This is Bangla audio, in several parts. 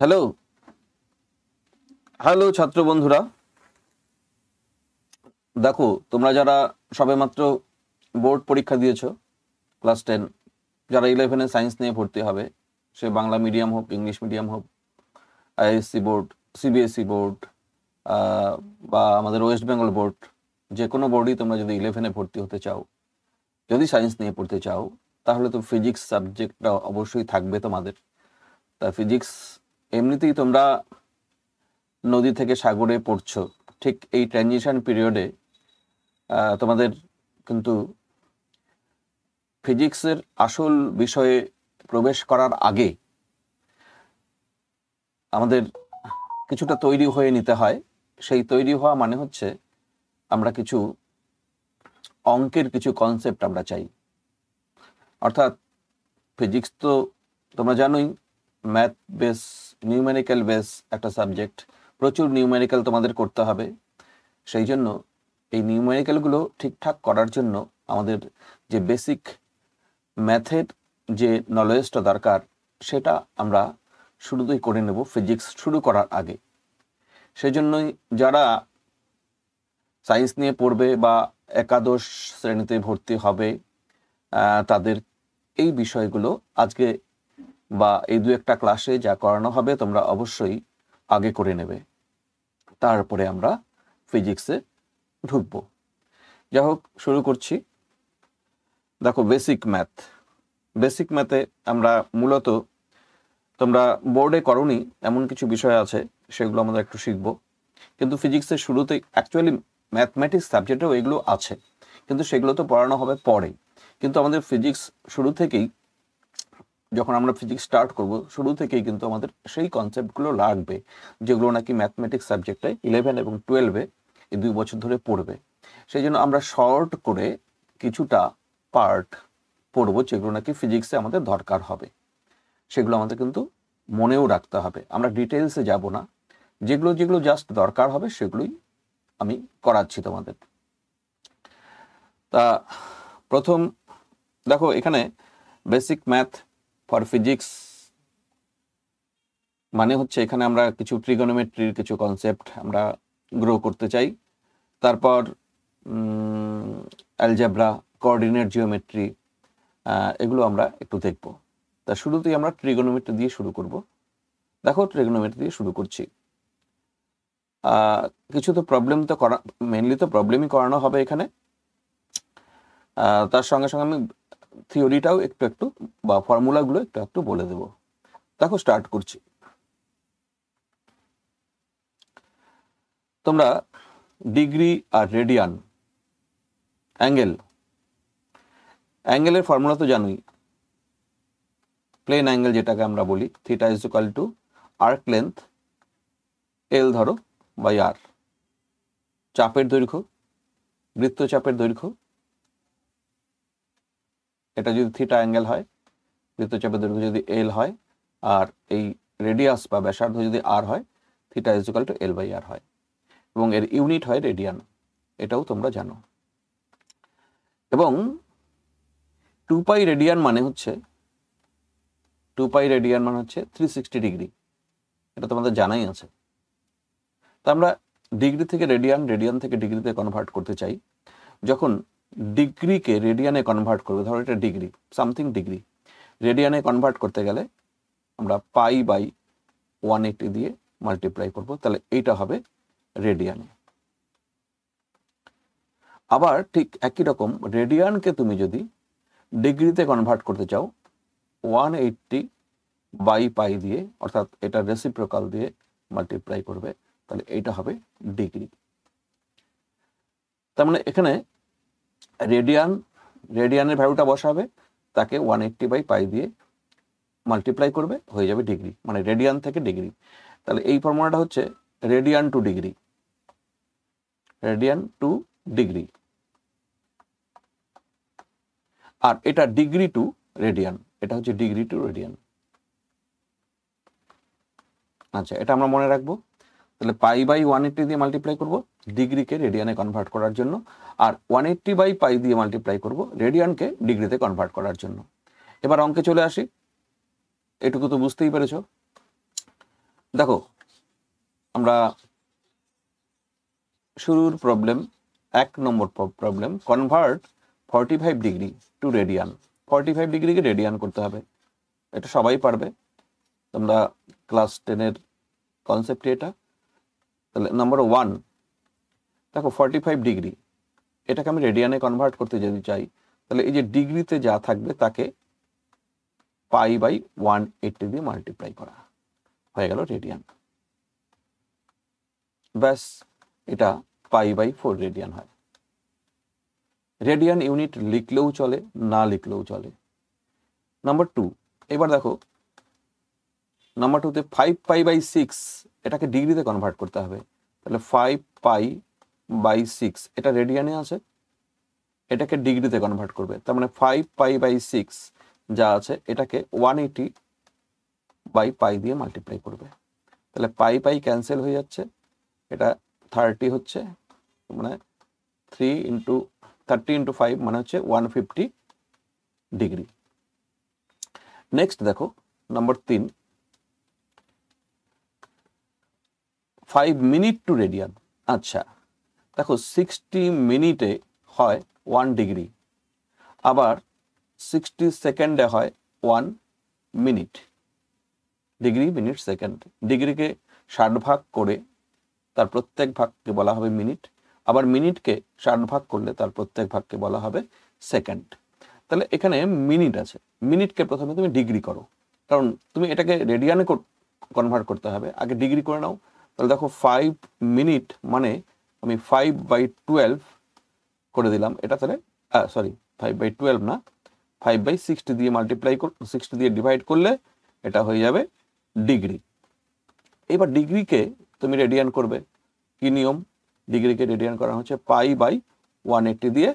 হ্যালো হ্যালো ছাত্র বন্ধুরা, দেখো তোমরা যারা সবেমাত্র বোর্ড পরীক্ষা দিয়েছো ক্লাস 10, যারা 11-এ সায়েন্স নিয়ে ভর্তি হবে, সে বাংলা মিডিয়াম হোক, ইংলিশ মিডিয়াম হোক, আইএসসি বোর্ড, সিবিএসই বোর্ড বা আমাদের ওয়েস্ট বেঙ্গল বোর্ড, যে কোনো বোর্ডই তোমরা যদি 11-এ ভর্তি হতে চাও, যদি সায়েন্স নিয়ে পড়তে চাও, তাহলে তো ফিজিক্স সাবজেক্টটা অবশ্যই থাকবে তোমাদের। তা ফিজিক্স এমনিতেই তোমরা নদী থেকে সাগরে পড়ছো, ঠিক এই ট্রানজিশন পিরিয়ডে তোমাদের কিন্তু ফিজিক্সের আসল বিষয়ে প্রবেশ করার আগে আমাদের কিছুটা তৈরি হয়ে নিতে হয়। সেই তৈরি হওয়া মানে হচ্ছে আমরা কিছু অঙ্কের কিছু কনসেপ্ট আমরা চাই। অর্থাৎ ফিজিক্স তো তোমরা জানোই ম্যাথ বেস, নিউমেরিক্যাল বেস একটা সাবজেক্ট, প্রচুর নিউমেরিক্যাল তোমাদের করতে হবে। সেই জন্য এই নিউমেরিক্যালগুলো ঠিকঠাক করার জন্য আমাদের যে বেসিক ম্যাথের যে নলেজটা দরকার, সেটা আমরা শুরুতেই করে নেব ফিজিক্স শুরু করার আগে। সেই জন্যই যারা সায়েন্স নিয়ে পড়বে বা একাদশ শ্রেণীতে ভর্তি হবে, তাদের এই বিষয়গুলো আজকে বা এই দু একটা ক্লাসে যা করানো হবে তোমরা অবশ্যই আগে করে নেবে, তারপরে আমরা ফিজিক্সে ঢুকবো। যাই হোক, শুরু করছি। দেখো, বেসিক ম্যাথ। বেসিক ম্যাথে আমরা মূলত, তোমরা বোর্ডে করোনি এমন কিছু বিষয় আছে, সেগুলো আমরা একটু শিখব। কিন্তু ফিজিক্সের শুরুতেই অ্যাকচুয়ালি ম্যাথমেটিক্স সাবজেক্টেও এগুলো আছে, কিন্তু সেগুলো তো পড়ানো হবে পরে। কিন্তু আমাদের ফিজিক্স শুরু থেকেই, যখন আমরা ফিজিক্স স্টার্ট করব, শুরু থেকেই কিন্তু আমাদের সেই কনসেপ্টগুলো লাগবে, যেগুলো নাকি ম্যাথমেটিক্স সাবজেক্টে 11 এবং 12-এ এই 2 বছর ধরে পড়বে। সেই জন্য আমরা শর্ট করে কিছুটা পার্ট পড়ব, যেগুলো নাকি ফিজিক্সে আমাদের দরকার হবে। সেগুলো আমাদের কিন্তু মনেও রাখতে হবে। আমরা ডিটেলসে যাব না, যেগুলো যেগুলো জাস্ট দরকার হবে সেগুলোই আমি করাচ্ছি তোমাদের। তা প্রথম দেখো, এখানে বেসিক ম্যাথ ফর ফিজিক্স মানে হচ্ছে এখানে আমরা কিছু ট্রিগোনোমেট্রির কিছু কনসেপ্ট আমরা গ্রো করতে চাই। তারপর অ্যালজেব্রা, কোঅর্ডিনেট জিওমেট্রি, এগুলো আমরা একটু দেখব। তা শুরুতেই আমরা ট্রিগোনোমেট্রি দিয়ে শুরু করব। দেখো, ট্রিগোনোমেট্রি দিয়ে শুরু করছি। কিছু তো প্রবলেম তো করা, মেনলি তো প্রবলেমই করানো হবে এখানে। তার সঙ্গে সঙ্গে আমি থিওরিটাও একটু একটু বা ফর্মুলাগুলো একটু একটু বলে দেব। দেখো, স্টার্ট করছি। তোমরা ডিগ্রি আর রেডিয়ান, অ্যাঙ্গেলের ফর্মুলা তো জানোই। প্লেন অ্যাঙ্গেল যেটাকে আমরা বলি, theta is equal to arc length L ধরো বাই আর। চাপের দৈর্ঘ্য, বৃত্তচাপের দৈর্ঘ্য, এটা যদি থিটা অ্যাঙ্গেল হয়, বৃত্তচাপের দৈর্ঘ্য যদি এল হয়, আর এই রেডিয়াস বা ব্যাসার্ধ যদি আর হয়, theta is equal to L by R হয়, এবং এর ইউনিট হয় রেডিয়ান, এটাও তোমরা জানো। এবং 2 পাই রেডিয়ান মানে হচ্ছে 360 ডিগ্রি, এটা তোমাদের জানাই আছে। তা আমরা ডিগ্রি থেকে রেডিয়ান, রেডিয়ান থেকে ডিগ্রিতে কনভার্ট করতে চাই। যখন ডিগ্রিকে রেডিয়ানে কনভার্ট করবে, ধরো এটা ডিগ্রি, সামথিং ডিগ্রি, রেডিয়ানে কনভার্ট করতে গেলে আমরা পাই বাই 180 দিয়ে মাল্টিপ্লাই করব, তাহলে এইটা হবে রেডিয়ানে। আবার ঠিক একই রকম রেডিয়ানকে তুমি যদি ডিগ্রিতে কনভার্ট করতে চাও, 180 বাই পাই দিয়ে, অর্থাৎ এটা রেসিপ্রোকাল দিয়ে মাল্টিপ্লাই করবে, তাহলে এইটা হবে ডিগ্রি। তার মানে এখানে রেডিয়ানের ভ্যালুটা বসাবে, তাকে 180 বাই পাই দিয়ে মাল্টিপ্লাই করবে, হয়ে যাবে ডিগ্রি, মানে রেডিয়ান থেকে ডিগ্রি। তাহলে এই ফর্মুলাটা হচ্ছে রেডিয়ান টু ডিগ্রি, আর এটা ডিগ্রি টু রেডিয়ান, এটা হচ্ছে ডিগ্রি টু রেডিয়ান। আচ্ছা, এটা আমরা মনে রাখবো। তাহলে পাই বাই 180 দিয়ে মাল্টিপ্লাই করব ডিগ্রিকে রেডিয়ানে কনভার্ট করার জন্য, আর 180 বাই পাই দিয়ে মাল্টিপ্লাই করব রেডিয়ানকে ডিগ্রিতে কনভার্ট করার জন্য। এবার অঙ্কে চলে আসি। এটুকু তো বুঝতেই পেরেছ। দেখো আমরা শুরুর প্রবলেম 1 নম্বর problem, convert 45 degree to radian. 45 ডিগ্রিকে রেডিয়ান করতে হবে, এটা সবাই পারবে, তোমরা ক্লাস 10-এর কনসেপ্ট এটা। তাহলে নাম্বার 1, দেখো 45 ডিগ্রি এটাকে আমি রেডিয়ানে কনভার্ট করতে যদি চাই, তাহলে এই যে ডিগ্রিতে যা থাকবে তাকে পাই বাই 180 দিয়ে মাল্টিপ্লাই করা, হয়ে গেল রেডিয়ান। ব্যাস, এটা পাই বাই 4 রেডিয়ান হয়। রেডিয়ান ইউনিট লিখলেও চলে, না লিখলেও চলে। নাম্বার 2, এবার দেখো নাম্বার 2তে 5 পাই বাই 6 এটাকে ডিগ্রিতে কনভার্ট করতে হবে। তাহলে 5 পাই বাই 6 এটা রেডিয়ানে আছে, এটাকে ডিগ্রিতে কনভার্ট করবে, তার মানে 5 পাই বাই 6 যা আছে এটাকে 180 বাই পাই দিয়ে মাল্টিপ্লাই করবে। তাহলে পাই পাই ক্যান্সেল হয়ে যাচ্ছে, এটা 30 হচ্ছে, মানে 30 ইন্টু 5 মানে হচ্ছে 150 ডিগ্রি। নেক্সট দেখো নাম্বার 3, 5 মিনিট টু রেডিয়ান। আচ্ছা দেখো 60 মিনিটে হয় 1 ডিগ্রি, আবার 60 সেকেন্ডে হয় 1 মিনিট। ডিগ্রি মিনিট সেকেন্ড, ডিগ্রিকে 60 ভাগ করে তার প্রত্যেক ভাগকে বলা হবে মিনিট, আবার মিনিটকে 60 ভাগ করলে তার প্রত্যেক ভাগকে বলা হবে সেকেন্ড। তাহলে এখানে মিনিট আছে, মিনিটকে প্রথমে তুমি ডিগ্রি করো, কারণ তুমি এটাকে রেডিয়ানে কনভার্ট করতে হবে, আগে ডিগ্রি করে নাও। তাহলে দেখো 5 মিনিট মানে আমি 5 বাই 12 করে দিলাম, এটা তাহলে সরি 5 বাই 12 না, 5 বাই 60 দিয়ে মাল্টিপ্লাই 60 দিয়ে ডিভাইড করলে এটা হয়ে যাবে ডিগ্রি। এবার ডিগ্রিকে তুমি রেডিয়ান করবে, কি নিয়ম? ডিগ্রিকে রেডিয়ান করা হচ্ছে পাই বাই 180 দিয়ে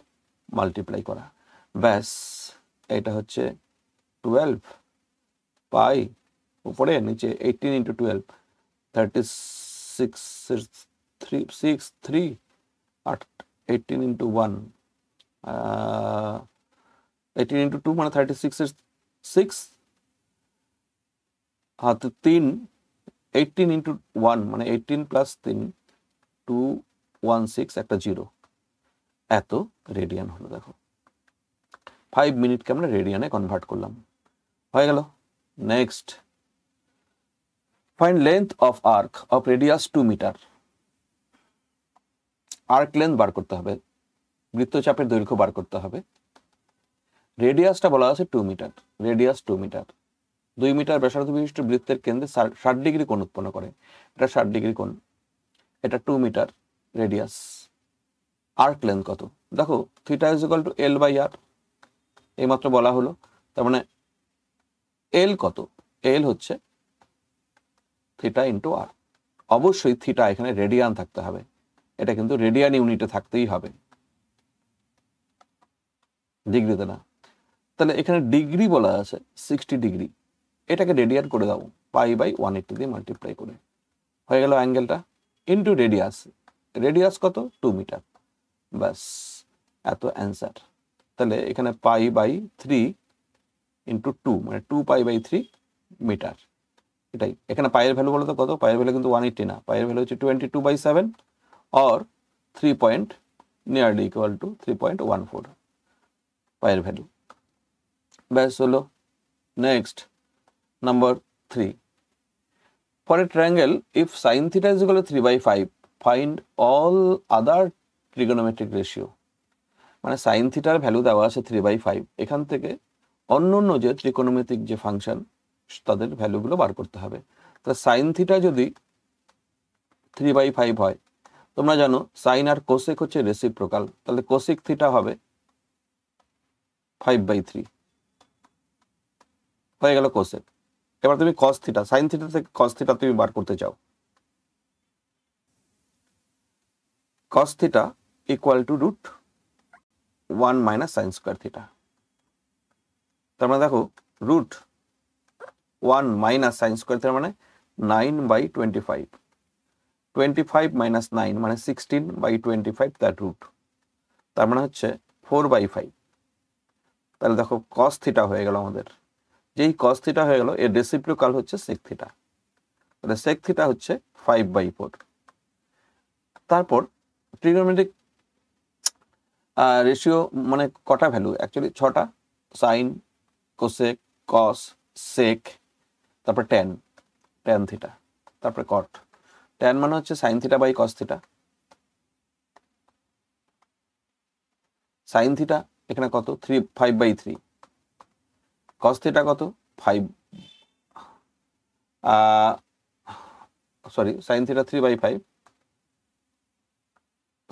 মাল্টিপ্লাই করা। ব্যাস, এটা হচ্ছে 12 পাই, উপরে নিচে 18 ইন্টু 12, 36 3 18 ইন্টু 1, 18 ইন্টু 2 মানে 36 এর 6, হাতে 3, 18 ইন্টু 1 মানে 18 প্লাস 3, 216 একটা 0, এত রেডিয়ান হলো। দেখো 5 মিনিটকে আমরা রেডিয়ানে কনভার্ট করলাম, হয়ে গেল। Next, find length of arc of radius 2 metre. Arc length বার করতে হবে, বৃত্তচাপের দৈর্ঘ্য বার করতে হবে। রেডিয়াসটা বলা আছে 2 মিটার, রেডিয়াস 2 মিটার, 2 মিটার ব্যাসার্ধ বিশিষ্ট বৃত্তের কেন্দ্রে 60 ডিগ্রি কোণ উৎপন্ন করে, এটা 60 ডিগ্রি কোণ, এটা 2 মিটার রেডিয়াস। আর্ক লেন্থ কত? দেখো theta is equal to L by R, এইমাত্র বলা হলো, তার মানে এল কত? এল হচ্ছে থিটা ইন্টু আর। অবশ্যই থিটা এখানে রেডিয়ান থাকতে হবে, এটা কিন্তু রেডিয়ান ইউনিটে থাকতেই হবে, ডিগ্রিতে না। তাহলে এখানে ডিগ্রি বলা আছে 60 ডিগ্রি, এটাকে রেডিয়ান করে দাও পাই বাই 180 দিয়ে মাল্টিপ্লাই করে, হয়ে গেল অ্যাঙ্গেলটা, ইন্টু রেডিয়াস, রেডিয়াস কত? 2 মিটার, ব্যাস এত অ্যান্সার। তাহলে এখানে পাই বাই 3 ইন্টু 2 মানে 2 পাই বাই 3 মিটার, এটাই। এখানে পায়ের ভ্যালু বলো তো কত? পায়ের ভ্যালু কিন্তু 180 না, পায়ের ভ্যালু হচ্ছে 22/7 or 3 point nearly equal two 3.14 পায়ের ভ্যালু, ব্যাস হলো। Next number 3, for a triangle if sine theta is equal two 3/5 find all other trigonometric ratio. মানে সাইন থিটার ভ্যালু দেওয়া আছে 3/5, এখান থেকে অন্য অন্য যে ত্রিকোণমিতিক যে ফাংশন তাদের ভ্যালুগুলো বার করতে হবে। তাহলে সাইন থিটা যদি 3/5 হয়, তোমরা জানো সাইন আর কোসেক হচ্ছে রেসিপ্রোকাল, তাহলে কোসেক থিটা হবে 5/3, হয়ে গেল কোসেক। এবার তুমি কস থিটা, সাইন থিটা থেকে কস থিটা তুমি বার করতে চাও, cos theta equal to √1 minus sine square theta. তার মানে দেখো √1 মাইনাস সাইন স্কোয়ার থিটা মানে 9/25, 25 মাইনাস 9 মানে 16/25, তার রুট, তার মানে হচ্ছে 4/5। তাহলে দেখো কস থিটা হয়ে গেল আমাদের, যেই কস থিটা হয়ে গেল এর রেসিপ্রোকাল হচ্ছে সেক থিটা। তাহলে sec থিটা হচ্ছে 5/4। তারপর ট্রিগোনোমেট্রিক রেশিও মানে কটা ভ্যালু, অ্যাকচুয়ালি 6টা, সাইন, কোসেক, কস, সেক, তারপর ট্যান থিটা, তারপরে কট। ট্যান মানে হচ্ছে sine theta by cos theta. Sine theta এখানে কত, 5/3। কস থিটা কত, 5, sorry sine theta 3/5,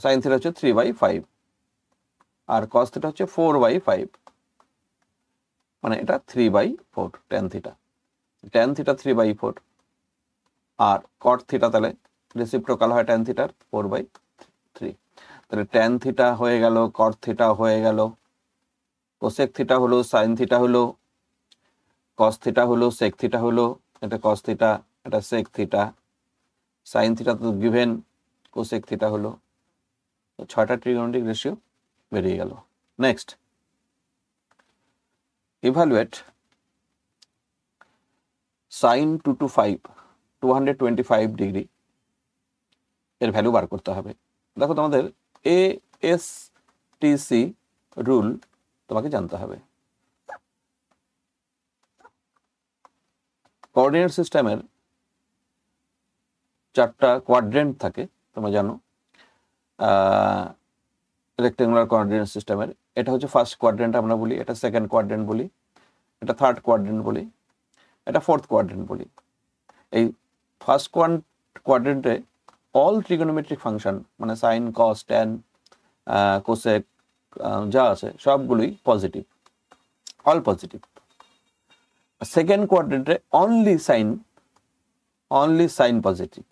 sine theta হচ্ছে 3/5, আর কস থিটা হচ্ছে 4/5, মানে এটা 3/4 ট্যান থিটা। ট্যান থিটা 3/4, আর কট থিটা তাহলে রেসিপ্রোকাল হয় ট্যান থিটার 4/3। তাহলে ট্যান থিটা হয়ে গেল, কট থিটা হয়ে গেল, কোসেক থিটা হলো, সাইন থিটা হলো, কস থিটা হলো, সেক থিটা হলো, এটা কস থিটা, এটা সেক থিটা, সাইন থিটা তো গিভেন, কোসেক থিটা হলো। 6টা ট্রিগোনোমেট্রিক রেশিও বেরিয়ে গেল। নেক্সট, ইভালুয়েট সাইন 225 ডিগ্রি এর ভ্যালু বার করতে হবে। দেখো তোমাদের ASTC রুল তোমাকে জানতে হবে। কোঅর্ডিনেট সিস্টেমের 4টা কোয়াড্রেন্ট থাকে, তোমরা জানো। রেক্টেঙ্গুলার কোঅর্ডিনেট সিস্টেমের এটা হচ্ছে ফার্স্ট কোয়াড্রেন্ট আমরা বলি, এটা সেকেন্ড কোয়াড্রেন্ট বলি, এটা থার্ড কোয়াড্রেন্ট বলি, এটা ফোর্থ কোয়াড্রেন্ট বলি। এই ফার্স্ট কোয়াড্রেন্টে অল ট্রিগোনোমেট্রিক ফাংশন মানে সাইন, কস, ট্যান, কোসেক যা আছে সবগুলোই পজিটিভ, অল পজিটিভ। সেকেন্ড কোয়াড্রেন্টে অনলি সাইন পজিটিভ।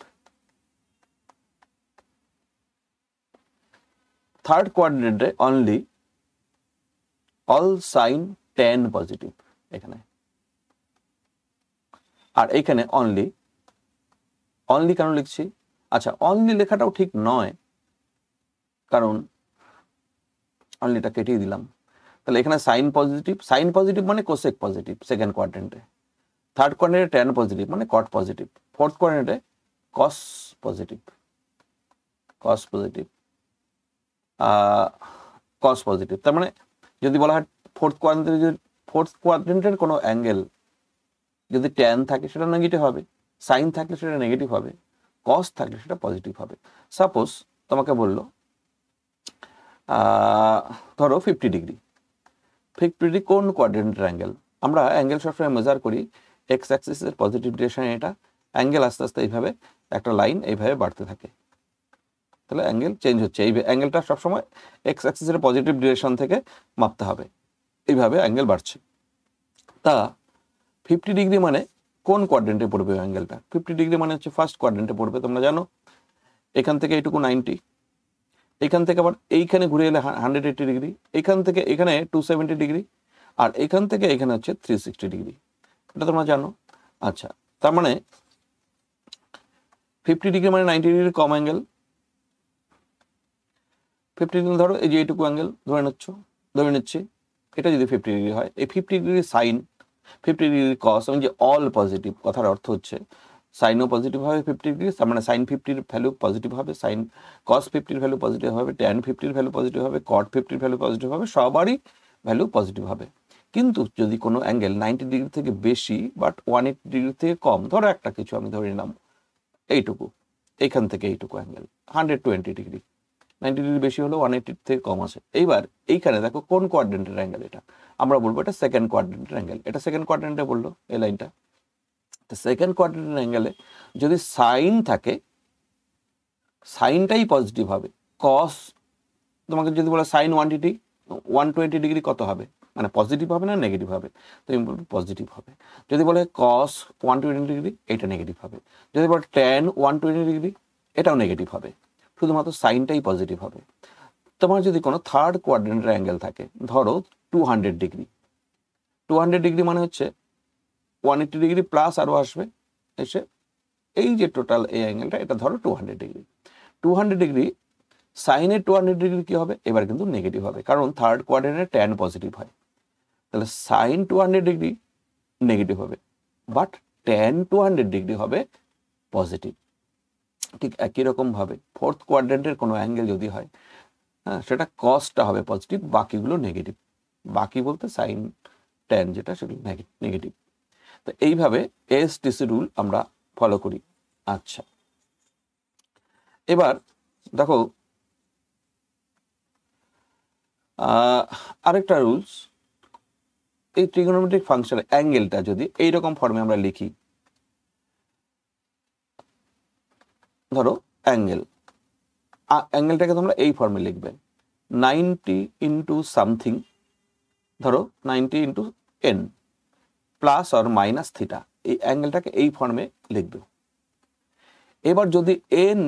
থার্ড কোয়াড্রেন্টে only all sine tan positive এখানে। আর এখানে অনলি কেন লিখছি, আচ্ছা অনলি লেখাটাও ঠিক নয়, কারণ অনলিটা কেটেই দিলাম। তাহলে এখানে সাইন পজিটিভ মানে কোসেক পজিটিভ সেকেন্ড কোয়াড্রেন্টে, থার্ড কোয়াড্রেন্টে ট্যান পজিটিভ মানে কট পজিটিভ, ফোর্থ কোয়াড্রেন্টে কস পজিটিভ, তার মানে যদি বলা হয় ফোর্থ কোয়াড্রেন্টের কোনো অ্যাঙ্গেল যদি ট্যান থাকে সেটা নেগেটিভ হবে, সাইন থাকলে সেটা নেগেটিভ হবে, কস থাকলে সেটা পজিটিভ হবে। সাপোজ তোমাকে বললো ধরো 50 ডিগ্রি কোন কোয়াড্রেন্টের অ্যাঙ্গেল? আমরা অ্যাঙ্গেল সবসময় মেজার করি এক্স অ্যাক্সিসের পজিটিভ ডিরেকশনে, এটা অ্যাঙ্গেল আস্তে আস্তে এইভাবে একটা লাইন এইভাবে বাড়তে থাকে, তাহলে অ্যাঙ্গেল চেঞ্জ হচ্ছে। এই অ্যাঙ্গেলটা সবসময় এক্স অ্যাক্সিসের পজিটিভ ডিরেকশন থেকে মাপতে হবে, এইভাবে অ্যাঙ্গেল বাড়ছে। তা 50 ডিগ্রি মানে কোন কোয়াড্রেন্টে পড়বে অ্যাঙ্গেলটা? 50 ডিগ্রি মানে হচ্ছে ফার্স্ট কোয়াড্রেন্টে পড়বে, তোমরা জানো। এখান থেকে এইটুকু 90, এখান থেকে আবার এইখানে ঘুরে এলে 180 ডিগ্রি, এখান থেকে এখানে 270 ডিগ্রি, আর এখান থেকে এখানে হচ্ছে 360 ডিগ্রি, এটা তোমরা জানো। আচ্ছা, তার মানে 50 ডিগ্রি মানে 90 ডিগ্রি কম অ্যাঙ্গেল। 50 ডিগ্রি ধরো এই যে এইটুকু অ্যাঙ্গেল ধরে নিচ্ছি, এটা যদি 50 ডিগ্রি হয়, এই 50 ডিগ্রি সাইন, 50 ডিগ্রি কস, এবং যে অল পজিটিভ, কথার অর্থ হচ্ছে সাইনও পজিটিভ হবে 50 ডিগ্রি, তার মানে সাইন 50-র ভ্যালু পজিটিভ হবে, সাইন কস 50-র ভ্যালু পজিটিভ হবে, ট্যান 50-র ভ্যালু পজিটিভ হবে, কট 50-র ভ্যালু পজিটিভ হবে, সবারই ভ্যালু পজিটিভ হবে। কিন্তু যদি কোনো অ্যাঙ্গেল 90 ডিগ্রি থেকে বেশি বাট 180 ডিগ্রি থেকে কম, ধরো একটা কিছু আমি ধরে নিলাম এইটুকু, এইখান থেকে এইটুকু অ্যাঙ্গেল 120 ডিগ্রি, 90 ডিগ্রি বেশি হলো 180 থেকে কম আছে। এইবার এইখানে দেখো কোন কোয়াড্রেন্টের অ্যাঙ্গেল, এটা আমরা বলবো এটা সেকেন্ড কোয়াড্রেন্টের অ্যাঙ্গেল, এটা সেকেন্ড কোয়াড্রেন্টে বললো এই লাইনটা। তো সেকেন্ড কোয়াড্রেন্টের অ্যাঙ্গেলে যদি সাইন থাকে, সাইনটাই পজিটিভ হবে। কস তোমাকে যদি বলে সাইন 120 ডিগ্রি কত হবে, মানে পজিটিভ হবে না নেগেটিভ হবে? তুমি বলবে পজিটিভ হবে। যদি বলে কস 120 ডিগ্রি, এটা নেগেটিভ হবে। যদি বলে ট্যান 120 ডিগ্রি, এটাও নেগেটিভ হবে, শুধুমাত্র সাইনটাই পজিটিভ হবে। তোমার যদি কোনো থার্ড কোয়াড্রেন্টের অ্যাঙ্গেল থাকে, ধরো 200 ডিগ্রি, 200 ডিগ্রি মানে হচ্ছে 180 ডিগ্রি প্লাস আরও আসবে এসে, এই যে টোটাল এই অ্যাঙ্গেলটা, এটা ধরো 200 ডিগ্রি। 200 ডিগ্রি সাইনের 200 ডিগ্রি কী হবে? এবার কিন্তু নেগেটিভ হবে, কারণ থার্ড কোয়াড্রেন্টে ট্যান পজিটিভ হয়, তাহলে সাইন 200 ডিগ্রি নেগেটিভ হবে, বাট ট্যান 200 ডিগ্রি হবে পজিটিভ। ঠিক একই রকম ভাবে ফোর্থ কোয়াড্রেন্টের কোনো অ্যাঙ্গেল যদি হয়, হ্যাঁ, সেটা কসটা হবে পজিটিভ, বাকিগুলো নেগেটিভ। বাকি বলতে সাইন ট্যান যেটা সেগুলো নেগেটিভ। তো এইভাবে এএসটিসি রুল আমরা ফলো করি। আচ্ছা, এবার দেখো আরেকটা রুলস, এই ট্রিগোনোমেট্রিক ফাংশনের অ্যাঙ্গেলটা যদি এইরকম ফর্মে আমরা লিখি, ধরো অ্যাঙ্গেলটাকে তোমরা এই ফর্মে লিখবে 90 ইন্টু সামথিং, ধরো 90 into N plus or minus theta, এই অ্যাঙ্গেলটাকে এই ফর্মে লিখবে। এবার যদি এন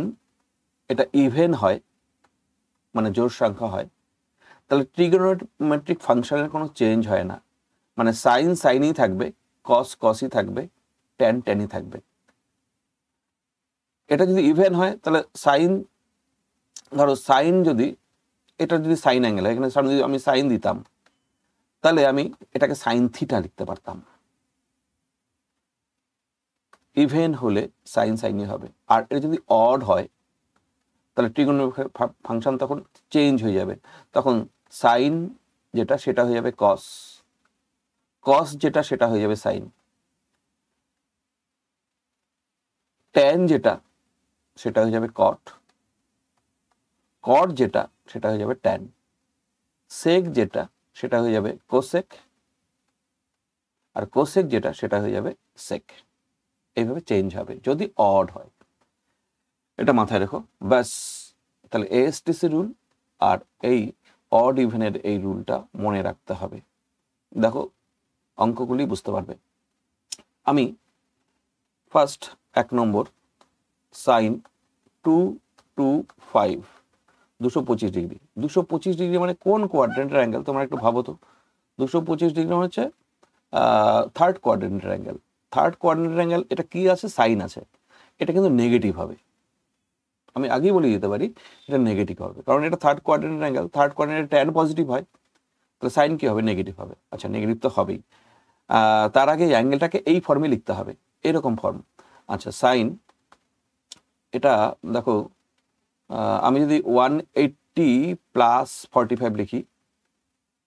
এটা ইভেন হয়, মানে জোড় সংখ্যা হয়, তাহলে ট্রিগোনোমেট্রিক ফাংশনের কোনো চেঞ্জ হয় না, মানে সাইন সাইনই থাকবে, কস কসই থাকবে, ট্যান ট্যানই থাকবে। এটা যদি ইভেন হয় তাহলে সাইন, ধরো সাইন যদি, এটা যদি সাইন অ্যাঙ্গেল হয়, এখানে সামনে যদি আমি সাইন দিতাম, তাহলে আমি এটাকে সাইন থিটা লিখতে পারতাম। ইভেন হলে সাইন সাইনই হবে। আর এটা যদি অড হয় তাহলে ট্রিগোনোমেট্রিক ফাংশন তখন চেঞ্জ হয়ে যাবে, তখন সাইন যেটা সেটা হয়ে যাবে কস, কস যেটা সেটা হয়ে যাবে সাইন, ট্যান যেটা সেটা হয়ে যাবে কট, কট যেটা সেটা হয়ে যাবে ট্যান, সেক যেটা সেটা হয়ে যাবে কোসেক, আর কোসেক যেটা সেটা হয়ে যাবে সেক। এইভাবে চেঞ্জ হবে যদি অড হয়, এটা মাথায় রেখো ব্যাস। তাহলে এএসটিসি রুল আর এই অড ইভেনের এই রুলটা মনে রাখতে হবে। দেখো অঙ্কগুলি বুঝতে পারবে। আমি ফার্স্ট 1 নম্বর সাইন 225 225 ডিগ্রি, 225 ডিগ্রি মানে কোন কোয়াড্রেন্টের অ্যাঙ্গেল তোমরা একটু ভাবো তো। 225 ডিগ্রি মানে হচ্ছে থার্ড কোয়াড্রেন্টের অ্যাঙ্গেল। থার্ড কোয়াড্রেন্টের অ্যাঙ্গেল এটা কি আছে, সাইন আছে, এটা কিন্তু নেগেটিভ হবে। আমি আগেই বলে দিতে পারি এটা নেগেটিভ হবে, কারণ এটা থার্ড কোয়াড্রেন্টের অ্যাঙ্গেল, থার্ড কোয়াড্রেন্টের ট্যান পজিটিভ হয়, তাহলে সাইন কি হবে, নেগেটিভ হবে। আচ্ছা, নেগেটিভ তো হবেই। তার আগে অ্যাঙ্গেলটাকে এই ফর্মে লিখতে হবে, এরকম ফর্ম। আচ্ছা, সাইন এটা দেখো, আমি যদি 180 প্লাস 45 লিখি,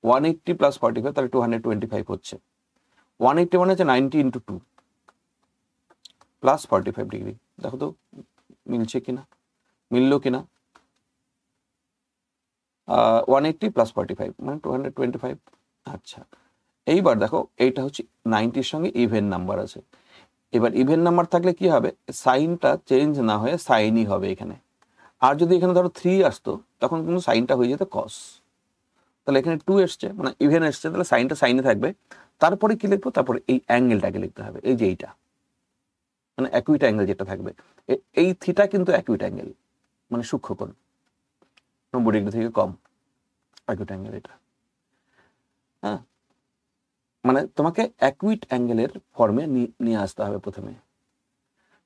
180 প্লাস 45 তাহলে 225 হচ্ছে। 180 মানে হচ্ছে 90 ইন্টু 2 প্লাস 45 ডিগ্রি। দেখো তো মিলছে কিনা, মিললো কিনা। 180 প্লাস 45 মানে 225। আচ্ছা, এইবার দেখো এইটা হচ্ছে 90-র সঙ্গে ইভেন নাম্বার আছে। এবার ইভেন নাম্বার থাকলে কি হবে, সাইনটা চেঞ্জ না হয়ে সাইনই হবে এখানে। আর যদি এখানে ধরো 3 আসতো তখন কিন্তু সাইনটা হয়ে যেত কস। তাহলে এখানে 2 এসছে মানে ইভেন এসছে, তাহলে সাইনটা সাইনে থাকবে। তারপরে কি লিখবো, তারপরে এই অ্যাঙ্গেলটাকে লিখতে হবে, এই যে এইটা, মানে অ্যাকুইট অ্যাঙ্গেল যেটা থাকবে। এই থিটা কিন্তু অ্যাকুইট অ্যাঙ্গেল, মানে সূক্ষ্মকোণ, 90 ডিগ্রি থেকে কম, অ্যাকুইট অ্যাঙ্গেল এটা। হ্যাঁ, মানে তোমাকে অ্যাকুইট অ্যাঙ্গেলের ফর্মে নিয়ে আসতে হবে প্রথমে।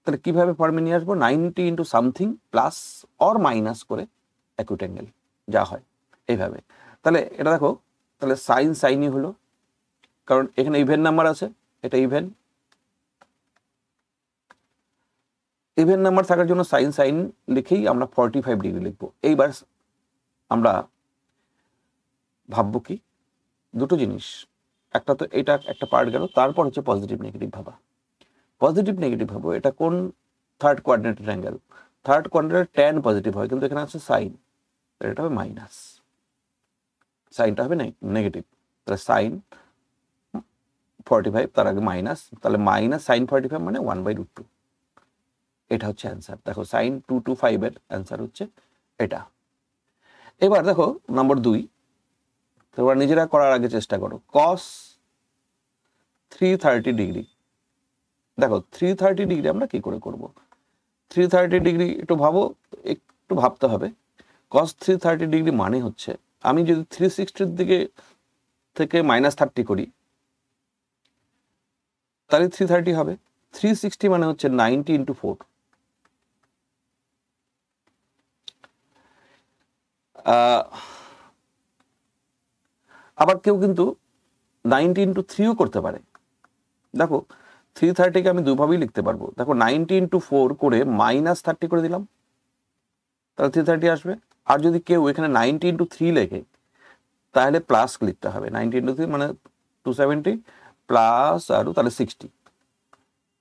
তাহলে কিভাবে ফর্মে নিয়ে আসবো, 90 into something plus or minus করে অ্যাকুইট অ্যাঙ্গেল যা হয় এইভাবে। তাহলে এটা দেখো, তাহলে সাইন সাইনই হলো, কারণ এখানে ইভেন নাম্বার আছে, এটা ইভেন, ইভেন নাম্বার থাকার জন্য সাইন সাইন লিখেই আমরা 45 ডিগ্রি লিখবো। এইবার আমরা ভাববো কি, দুটো জিনিস, একটা তো এটা একটা পার্ট গেল, তারপর হচ্ছে পজিটিভ নেগেটিভ ভাবা। পজিটিভ নেগেটিভ ভাবো, এটা কোন থার্ড কোয়াড্রেন্টের অ্যাঙ্গেল, থার্ড কোয়াড্রেন্টের ট্যান পজিটিভ হয়, কিন্তু এখানে আছে সাইন, এটা হবে মাইনাস, সাইনটা হবে নেগেটিভ। তাহলে সাইন 45 তার আগে মাইনাস, তাহলে মাইনাস সাইন 45 মানে 1/√2। এটা হচ্ছে অ্যান্সার। দেখো সাইন 225 এর অ্যান্সার হচ্ছে এটা। এবার দেখো নম্বর 2, তোমরা নিজেরা করার আগে চেষ্টা করো। কস 330 ডিগ্রি, দেখো 330 ডিগ্রি আমরা কি করে করব। 330 ডিগ্রি একটু ভাবো, একটু ভাবতে হবে। কস 330 ডিগ্রি মানে হচ্ছে, আমি যদি 360 দিকে থেকে -30 করি তাহলে 330 হবে। 360 মানে হচ্ছে 90 ইন্টু 4। আবার কেউ কিন্তু 90 ইন্টু 3ও করতে পারে। দেখো 330 কে আমি দুভাবেই লিখতে পারবো। দেখো 90 × 4 করে -30 করে দিলাম, তাহলে 330 আসবে। আর যদি কেউ এখানে 90 × 3 লেখে তাহলে প্লাস লিখতে হবে। 90 × 3 মানে 270 প্লাস আরো তাহলে 60।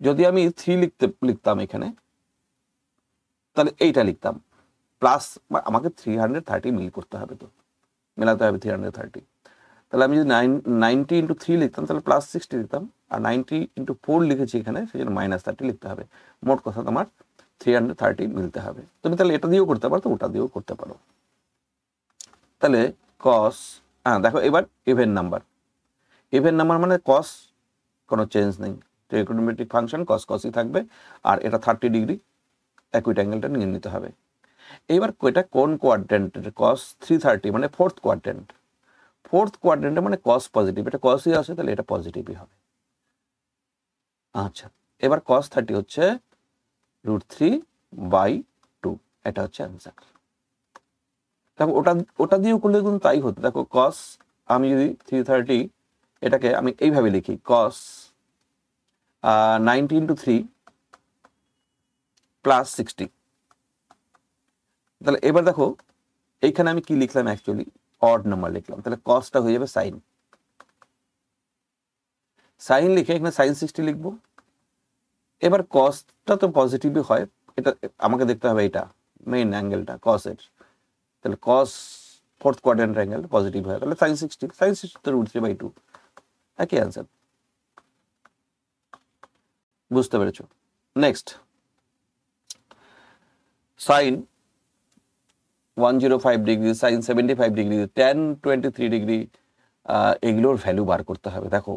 যদি আমি 3 লিখতাম এখানে, তাহলে এইটা লিখতাম প্লাস, আমাকে 330 মিল করতে হবে, তো মেলাতে হবে 330। তাহলে আমি যদি 90 × 3 লিখতাম তাহলে প্লাস 60 লিখতাম, আর 90 × 4 লিখেছি এখানে, সেই জন্য -30 লিখতে হবে। মোট কথা তোমার 330 মিলতে হবে। তুমি তাহলে এটা দিয়েও করতে পারো, তো ওটা দিয়েও করতে পারো। তাহলে কস, দেখো এবার ইভেন নাম্বার। ইভেন নাম্বার মানে কস কোনো চেঞ্জ নেই, ট্রিগোনোমেট্রিক ফাংশন কস কসই থাকবে, আর এটা 30 ডিগ্রি অ্যাকুইট অ্যাঙ্গেলটা নিয়ে নিতে হবে। এইবার এটা কোন কোয়াড্রেন্টের? কস 330 মানে ফোর্থ কোয়াড্রেন্ট। ফোর্থ কোয়াড্রেন্টে মানে কস পজিটিভ, এটা কসই আসে তাহলে এটা পজিটিভই হবে। আচ্ছা, এবার কস 30 হচ্ছে √3/2, এটা হচ্ছে অ্যান্সার। দেখো ওটা দিয়েও করলে কিন্তু তাই হতো। দেখো কস, আমি যদি 330 এটাকে আমি এইভাবে লিখি, কস 90 × 3 প্লাস 60। তাহলে এবার দেখো এইখানে আমি কি লিখলাম, অ্যাকচুয়ালি অড নাম্বার লিখলাম, তাহলে কসটা হয়ে যাবে সাইন। সাইন লিখে এখানে সাইন 60 লিখবো। এবার কসটা তো পজিটিভই হয়, এটা আমাকে দেখতে হবে, এটা মেইন অ্যাঙ্গেলটা কসের, তাহলে কস ফোর্থ কোয়াড্রেন্ট অ্যাঙ্গেল পজিটিভ হয়, তাহলে সাইন 60, সাইন 60 তো √3/2, একই অ্যান্সার। বুঝতে পেরেছো? Next, sine 105 degree, sine 75 degree, tan 23 degree, এগুলোর ভ্যালু বার করতে হবে। দেখো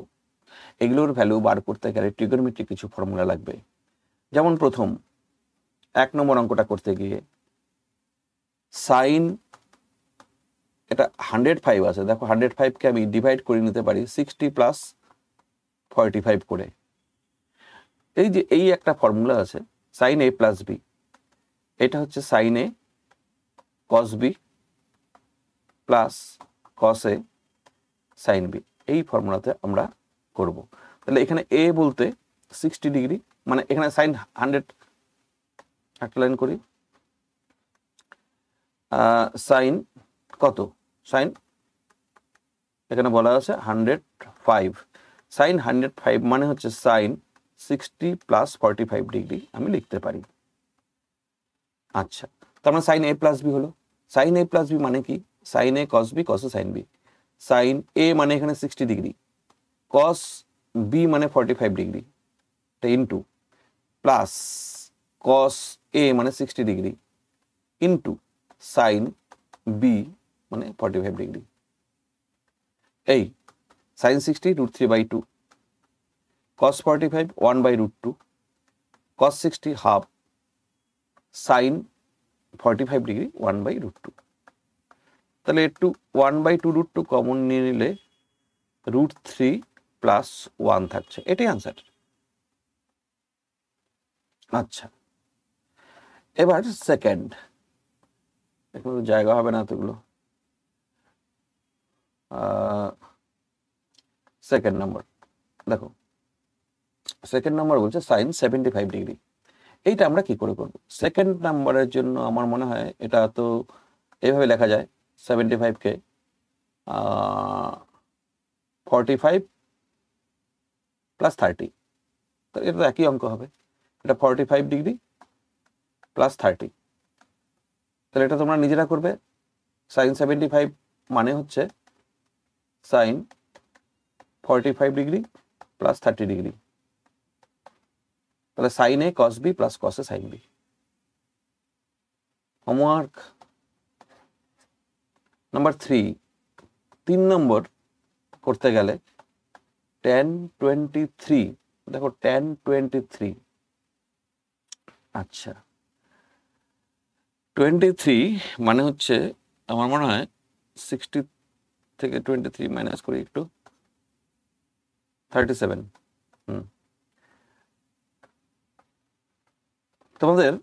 এগুলোর ভ্যালু বার করতে গেলে ট্রিগোনোমেট্রিক কিছু ফর্মুলা লাগবে। যেমন প্রথম 1 নম্বর অঙ্কটা করতে গিয়ে সাইন, এটা 105 আছে, দেখো 105কে আমি ডিভাইড করে নিতে পারি 60 + 45 করে। এই যে এই একটা ফর্মুলা আছে সাইন a + b, এটা হচ্ছে sine a cos b plus cos a sine b, এই ফর্মুলাতে আমরা করব। তাহলে এখানে a বলতে 60 ডিগ্রি, মানে এখানে সাইন 100, একটা লাইন করি, সাইন কত, সাইন এখানে বলা আছে 105, সাইন 105 মানে হচ্ছে সাইন 60 + 45 ডিগ্রি আমি লিখতে পারি। আচ্ছা, তার মানে সাইন a + b হলো। সাইন a + b মানে কি? Sine a cos b cos a sin b। Sine a মানে এখানে 60 ডিগ্রি, cos b মানে 45 ডিগ্রি, এটা ইন্টু প্লাস cos a মানে 60 ডিগ্রি ইন্টু সাইন b মানে 45 ডিগ্রি। এই sine 60 √3/2, cos 45 1/√2, cos 60 half, sine 45 degree 1/√2। তাহলে একটু 1/2√2 কমন নিয়ে নিলে √3 + 1 থাকছে, এটাই আনসার। আচ্ছা, এবার সেকেন্ড, এখানে জায়গা হবে না এতগুলো। সেকেন্ড নাম্বার দেখো, সেকেন্ড নাম্বার বলছে সাইন 75 ডিগ্রি। এইটা আমরা কি করে করব? সেকেন্ড নাম্বারের জন্য আমার মনে হয় এটা তো এইভাবে লেখা যায়, 75কে 45 + 30, তো এটা তো একই অঙ্ক হবে, এটা 45 ডিগ্রি + 30। তাহলে এটা তোমরা নিজেরা করবে। সাইন 75 মানে হচ্ছে সাইন 45 ডিগ্রি + 30 ডিগ্রি, তাহলে sine a cos b + cos a sin b। Homework number 3 number করতে গেলে tan 23, দেখো tan 23, আচ্ছা 23 মানে হচ্ছে আমার মনে হয় 60 থেকে 23 মাইনাস করি একটু, 37। তোমাদের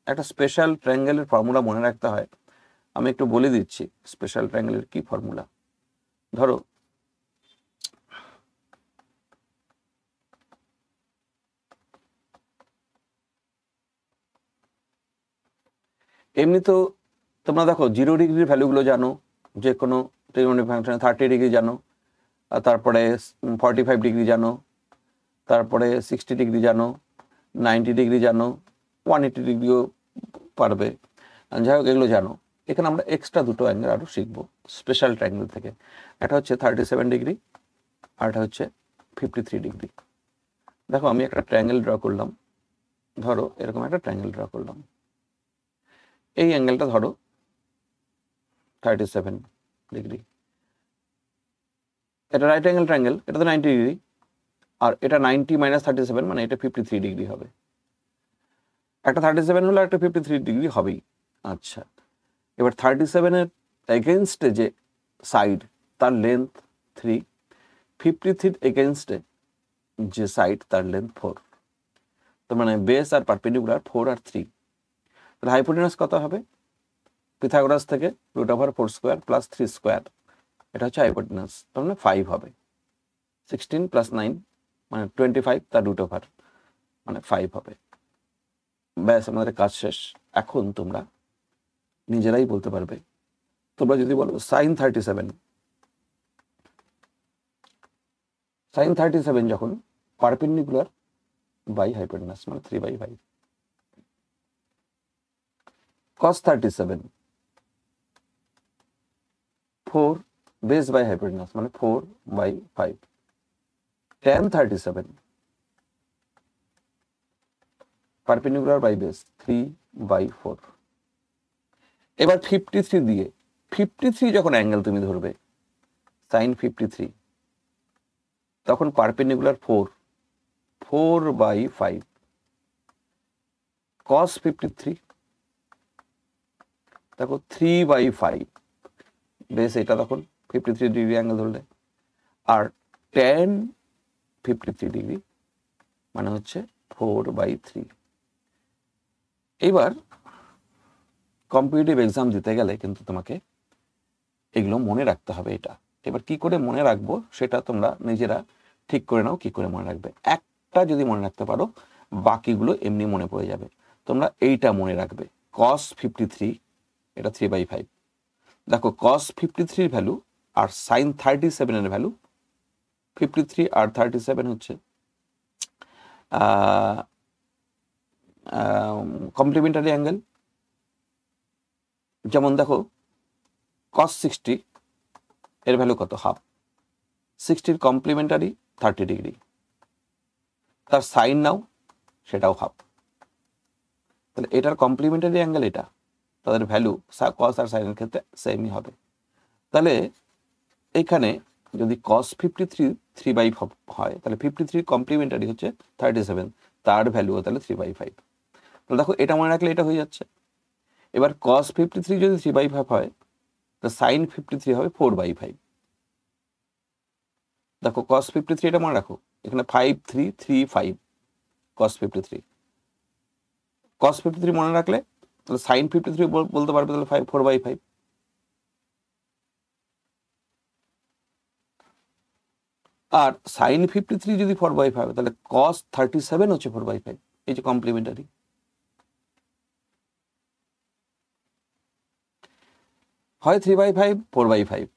একটা স্পেশাল ট্রায়াঙ্গেলের ফর্মুলা মনে রাখতে হয়, আমি একটু বলে দিচ্ছি স্পেশাল ট্রায়াঙ্গেলের কি ফর্মুলা। ধরো এমনি তো তোমরা দেখো 0 ডিগ্রির ভ্যালুগুলো জানো, যে কোনো ট্রিগোনোমেট্রিক ফাংশনে 30 ডিগ্রি জানো, আর তারপরে 45 ডিগ্রি জানো, তারপরে 60 ডিগ্রি জানো, 90 ডিগ্রি জানো, 180 ডিগ্রিও পারবে, যাই হোক এগুলো জানো। এখানে আমরা এক্সট্রা দুটো অ্যাঙ্গেল আরও শিখবো স্পেশাল ট্রায়াঙ্গেল থেকে। একটা হচ্ছে 37 ডিগ্রি আর একটা হচ্ছে 53 ডিগ্রি। দেখো আমি একটা ট্রায়াঙ্গেল ড্র করলাম, ধরো এরকম একটা ট্রায়াঙ্গেল ড্র করলাম। এই অ্যাঙ্গেলটা ধরো 37 ডিগ্রি, এটা রাইট অ্যাঙ্গেল ট্রায়াঙ্গেল, এটা তো 90 ডিগ্রি, আর এটা 90 - 37 মানে এটা 53 ডিগ্রি হবে। একটা 37 হলে একটা 53 ডিগ্রি হবেই। আচ্ছা, এবার 37-এর এগেনস্টে যে সাইড তার লেন্থ 3, 53 এগেনস্টে যে সাইড তার লেন্থ 4, তার মানে বেস আর পারপেন্ডিকুলার 4 আর 3। তাহলে হাইপোটেনাস কত হবে? পিথাগোরাস থেকে √4² + 3², এটা হচ্ছে হাইপোটেনাস, তার মানে 5 হবে। 16 + 9 মানে 25, তার √, মানে 5 হবে। ব্যাস, আমাদের কাজ শেষ। এখন তোমরা নিজেরাই বলতে পারবে, তোমরা যদি বলো sin 37 যখন পারপেন্ডিকুলার বাই হাইপোটেনাস মানে 3/5, cos 37 4 বেস বাই হাইপোটেনাস মানে 4/5, tan 37 পারপেন্ডিকুলার বাই বেস 3/4। এবার 53 দিয়ে 53 যখন অ্যাঙ্গেল তুমি ধরবে sin 53, তখন পারপেন্ডিকুলার 4/5, cos 53 দেখো 3/5, বেশ এটা তখন 53 ডিগ্রি অ্যাঙ্গেল ধরলে, আর tan 53 ডিগ্রি মানে হচ্ছে 4/3। এইবার কম্পিটিটিভ এক্সাম দিতে গেলে কিন্তু তোমাকে এগুলো মনে রাখতে হবে। এটা এবার কি করে মনে রাখবো সেটা তোমরা নিজেরা ঠিক করে নাও কি করে মনে রাখবে। একটা যদি মনে রাখতে পারো, বাকিগুলো এমনি মনে পড়ে যাবে। তোমরা এইটা মনে রাখবে, cos 53 এটা 3/5। দেখো cos 53 এর ভ্যালু আর sin 37 এর ভ্যালু, 53 আর 37 হচ্ছে কমপ্লিমেন্টারি অ্যাঙ্গেল। যেমন দেখো cos 60 এর ভ্যালু কত? হাফ। 60 কমপ্লিমেন্টারি 30 ডিগ্রি, তার সাইন নাও, সেটাও হাফ। তাহলে এটার কমপ্লিমেন্টারি অ্যাঙ্গেল এটা, তাদের ভ্যালু cos আর সাইনের ক্ষেত্রে সেমই হবে। তাহলে এখানে যদি cos 53 3/5 হয়, তাহলে 53 কমপ্লিমেন্টারি হচ্ছে 37, তার ভ্যালুও তাহলে 3/5। তাহলে দেখো এটা মনে রাখলে এটা হয়ে যাচ্ছে। এবার cos 53 যদি 3/5 হয়, তো sin 53 হবে 4/5। দেখো cos 53 এটা মনে রাখো, এখানে 5 3 3 5 cos 53। cos 53 মনে রাখলে তাহলে sin 53 বলতে পারবে, তাহলে 4/5। আর sin 53 যদি 4/5 হবে, তাহলে cos 37 হচ্ছে 4/5। এই যে কমপ্লিমেন্টারি। হয় 3/5 4/5।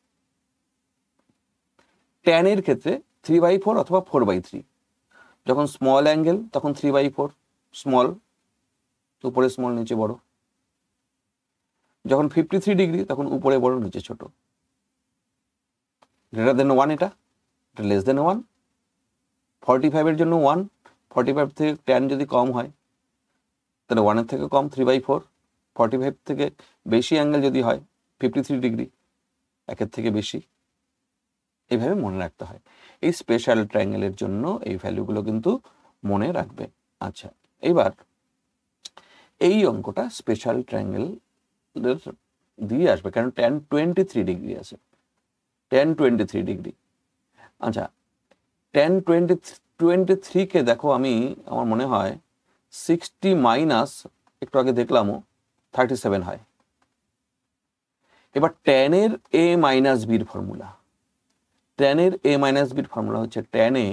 tan এর ক্ষেত্রে 3/4 অথবা 4/3। যখন স্মল অ্যাঙ্গেল তখন 3/4 স্মল, উপরে স্মল নিচে বড়। যখন 53 ডিগ্রি তখন উপরে বড় নিচে ছোট। গ্রেটার দেন 1 এটা লেস দেন 1। 45 এর জন্য 1, 45 থেকে tan যদি কম হয় তাহলে 1 এর থেকে কম 3/4। 45 থেকে বেশি অ্যাঙ্গেল যদি হয় 53 ডিগ্রি, একের থেকে বেশি। এইভাবে মনে রাখতে হয়। এই স্পেশাল ট্রায়াঙ্গেলের জন্য এই ভ্যালুগুলো কিন্তু মনে রাখবে। আচ্ছা, এবার এই অঙ্কটা স্পেশাল ট্রায়াঙ্গেল দিয়ে আসবে, কারণ tan 23 ডিগ্রি আছে, tan 23 ডিগ্রি। আচ্ছা, tan 23 কে দেখো আমি, আমার মনে হয় 60 মাইনাস, একটু আগে দেখলামও 37 হয়। এবার tan এর a মাইনাস বির ফর্মুলা, tan এর a মাইনাস বির ফর্মুলা হচ্ছে tan a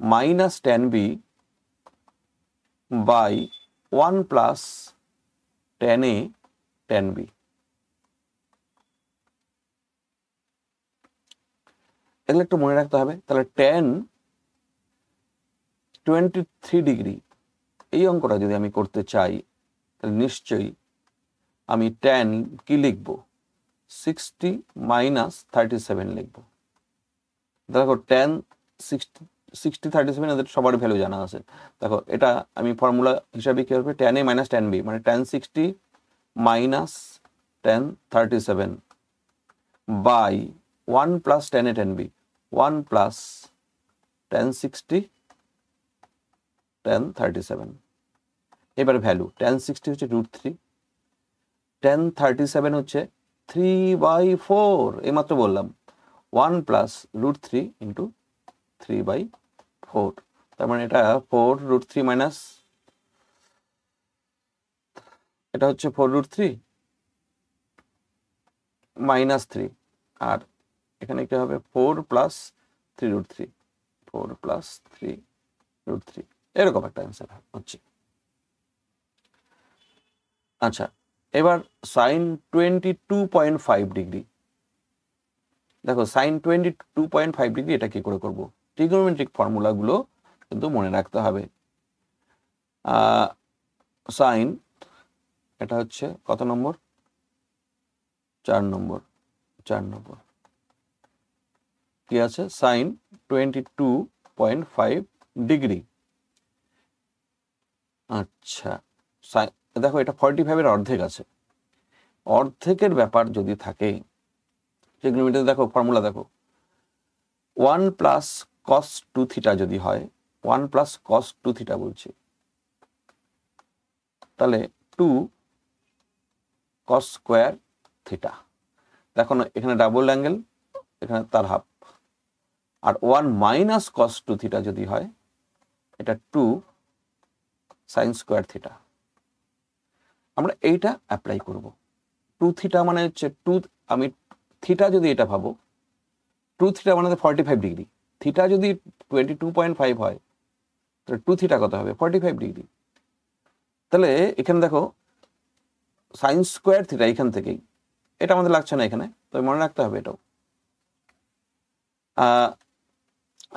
minus tan b by 1 plus tan A tan B। এগুলো একটু মনে রাখতে হবে। তাহলে tan 23 ডিগ্রি এই অঙ্কটা যদি আমি করতে চাই তাহলে নিশ্চয়ই আমি tan কি লিখব, 60 মাইনাস 37 লিখব। দেখো tan 60 37 এদের সবার ভ্যালু জানা আছে। দেখো এটা আমি ফর্মুলা হিসাবে কি হবে, tan A minus tan B, মানে tan 60 minus tan 37 by 1 plus tan A tan B, 1 plus tan 60 tan 37। এবার ভ্যালু tan 60 হচ্ছে √3, tan 37 হচ্ছে 3/4, এইমাত্র বললাম 1 প্লাস √3 ইন্টু 3/4, তার মানে এটা 4√3 মাইনাস, এটা হচ্ছে 4√3 মাইনাস 3, আর এখানে কি হবে 4 প্লাস 3√3, 4 প্লাস 3√3, এরকম একটা অ্যান্সার হচ্ছে। আচ্ছা, এবার সাইন 22.5 ডিগ্রি। দেখো সাইন 22.5 ডিগ্রি এটা কি করে করব, ট্রিগোনোমেট্রিক ফর্মুলাগুলো কিন্তু মনে রাখতে হবে। সাইন এটা হচ্ছে কত নম্বর, 4 নম্বর, 4 নম্বর কি আছে, সাইন 22.5 ডিগ্রি। আচ্ছা, দেখো এটা 45 এর অর্ধেক আছে, অর্ধেকের ব্যাপার যদি থাকে ট্রিগোনোমেট্রিতে দেখো ফর্মুলা দেখো 1 প্লাস cos 2 থিটা যদি হয়, 1 প্লাস cos 2 থিটা বলছি, তাহলে 2 cos স্কোয়ার থিটা। দেখো না এখানে ডাবল অ্যাঙ্গেল, এখানে তার হাফ, আর 1 মাইনাস cos 2 থিটা যদি হয়, এটা 2 sin স্কোয়ার থিটা। আমরা এইটা অ্যাপ্লাই করব। 2 থিটা মানে হচ্ছে 2, আমি থিটা যদি এটা ভাবো 2 থিটা মানে 45 ডিগ্রি, থিটা যদি 22.5 হয় তাহলে 2 থিটা কত হবে, 45 ডিগ্রি। তাহলে এখানে দেখো সাইন স্কোয়ার থিটা এখান থেকেই, এটা আমাদের লাগছে না এখানে, তো মনে রাখতে হবে এটাও।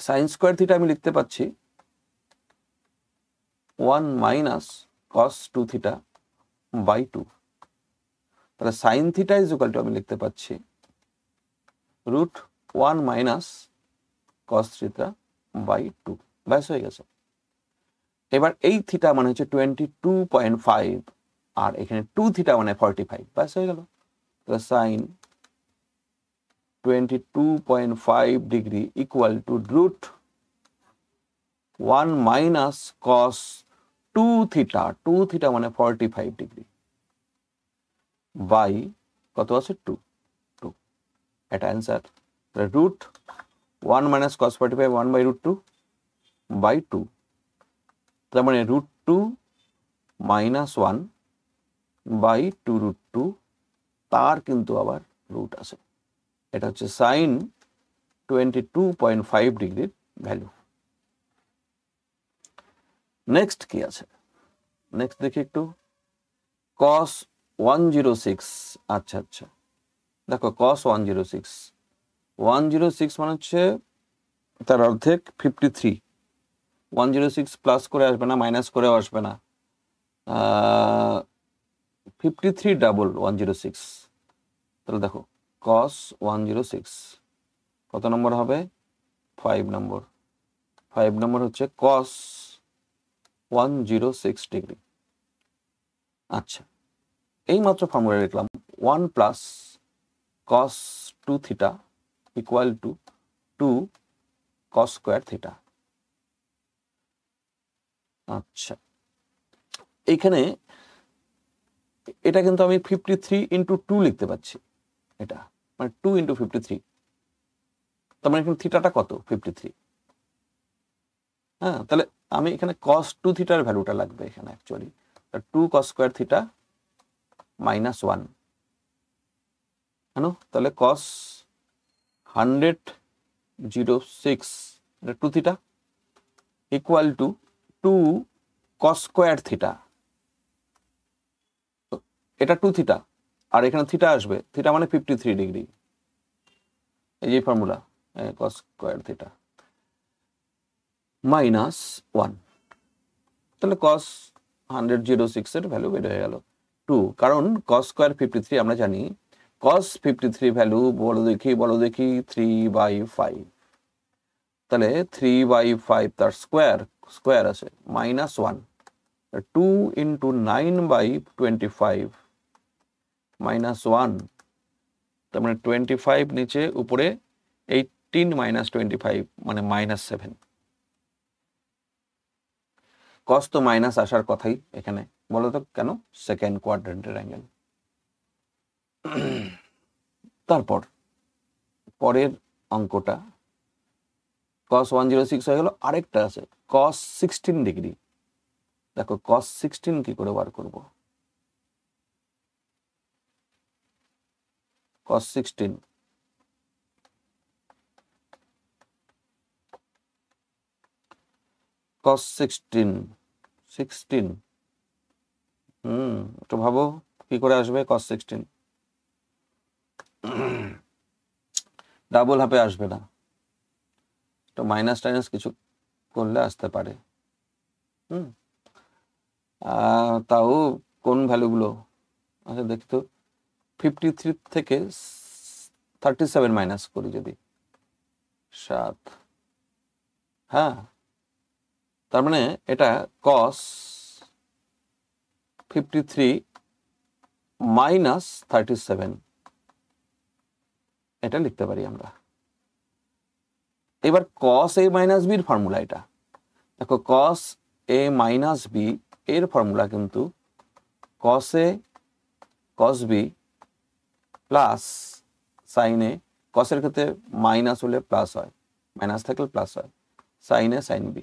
সাইন স্কোয়ার থিটা আমি লিখতে পাচ্ছি 1 মাইনাস cos 2 থিটা বাই 2, তাহলে sine theta is equal two আমি লিখতে পাচ্ছি √1 মাইনাস cos থিটা বাই 2, ব্যাস হয়ে গেছে। এবার এই থিটা মানে হচ্ছে 22.5, আর এখানে 2 থিটা মানে 45, ব্যাস হয়ে গেল। তাহলে sine 22.5 degree equal to √1 minus cos 2 theta, 2 theta মানে 45 ডিগ্রি বাই কত আছে 2, এটা answer. √1 minus cos 45 1 by √2 by 2, তার মানে √2 মাইনাস 1 বাই 2√2, তার কিন্তু আবার রুট আছে। এটা হচ্ছে সাইন 22.5 ডিগ্রির ভ্যালু। নেক্সট কি আছে, নেক্সট দেখি একটু cos 106। আচ্ছা আচ্ছা, দেখো cos 106 মানে হচ্ছে তার অর্ধেক 53, 106 প্লাস করে আসবে না, মাইনাস করেও আসবে না, 53 ডাবল 106, তাহলে দেখো cos 106 কত নম্বর হবে, 5 নম্বর, 5 নম্বর হচ্ছে cos 106 ডিগ্রি। আচ্ছা, এই মাত্র ফর্মুলা লিখলাম 1 plus cos 2 theta equal to 2 cos square theta. আচ্ছা, এইখানে এটা কিন্তু আমি 53 ইন্টু 2 লিখতে পাচ্ছি, এটা মানে 2 ইন্টু 53, তার মানে এখানে থিটাটা কত 53। হ্যাঁ, তাহলে আমি এখানে cos 2 থিটার ভ্যালুটা লাগবে এখানে actually, 2 cos square theta minus 1, জানো, তাহলে cos 106 2 theta equal to 2 cos square theta, এটা 2 থিটা, আর এখানে থিটা আসবে, থিটা মানে 53 ডিগ্রি। এই যে formula cos square theta minus 1, তাহলে cos 100 এর ভ্যালু বের হয়ে গেল 2, কারণ cos স্কয়ার 53 আমরা জানি cos 53 ভ্যালু বলো দেখি 3/5, তাহলে 3/5 তার স্কয়ার আছে -1, 2 into 9/25 -1, তার মানে 25 নিচে উপরে 18 - 25 মানে -7। cos তো মাইনাস আসার কথাই এখানে, বলো তো কেন? সেকেন্ড কোয়াড্রেন্টের অ্যাঙ্গেল। তারপর পরের অঙ্কটা cos 106 হয়ে গেল, আরেকটা আছে cos 16 ডিগ্রি। দেখো cos 16 কি করে বার করব? cos 16 cos 16 16 একটু ভাবো কি করে আসবে cos 16? ডাবল হাফে আসবে না, তো মাইনাস টাইনাস কিছু করলে আসতে পারে। তাও কোন ভ্যালুগুলো? আচ্ছা দেখি তো, 53 থেকে 37 মাইনাস করি যদি, 7, হ্যাঁ, তার মানে এটা cos 53 মাইনাস 37, এটা লিখতে পারি আমরা। এবার cos a মাইনাস b এর ফর্মুলা এটা দেখো, cos a মাইনাস b এর ফর্মুলা কিন্তু cos a cos b plus sin a, cos এর ক্ষেত্রে মাইনাস হলে প্লাস হয়, মাইনাস থাকলে প্লাস হয়, sin a sin b।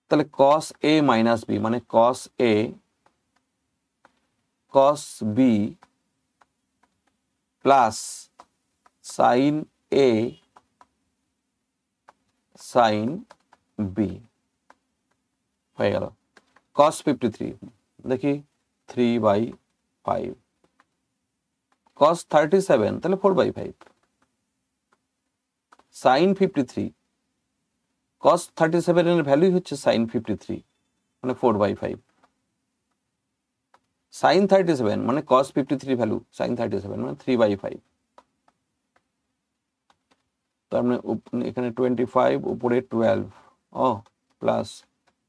তাহলে cos a মাইনাস b মানে cos a cos b plus sin a sin b হয়ে গেল। cos 53 দেখি 3/5, cos 37 তাহলে 4/5, sin 53 cos 37 এর ভ্যালুই হচ্ছে sin 53 মানে 4/5, sin 37 মানে cos 53 ভ্যালু sin 37 মানে 3/5, তার মানে এখানে 25 উপরে 12 প্লাস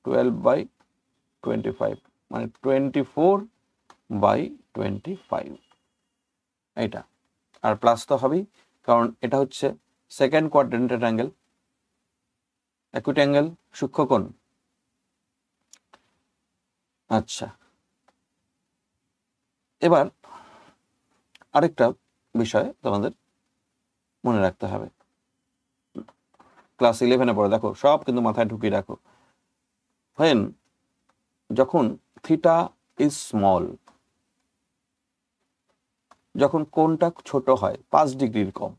12/25 মানে 24/25, এইটা। আর প্লাস তো হবেই, কারণ এটা হচ্ছে সেকেন্ড কোয়াড্রেন্টের অ্যাঙ্গেল, অ্যাকুইট অ্যাঙ্গেল, সূক্ষ্মকোণ। আচ্ছা, এবার আরেকটা বিষয় তোমাদের মনে রাখতে হবে, ক্লাস 11-এ পড়ে দেখো, সব কিন্তু মাথায় ঢুকিয়ে রাখো। when যখন থিটা ইজ স্মল, যখন কোণটা ছোট হয় 5 ডিগ্রির কম,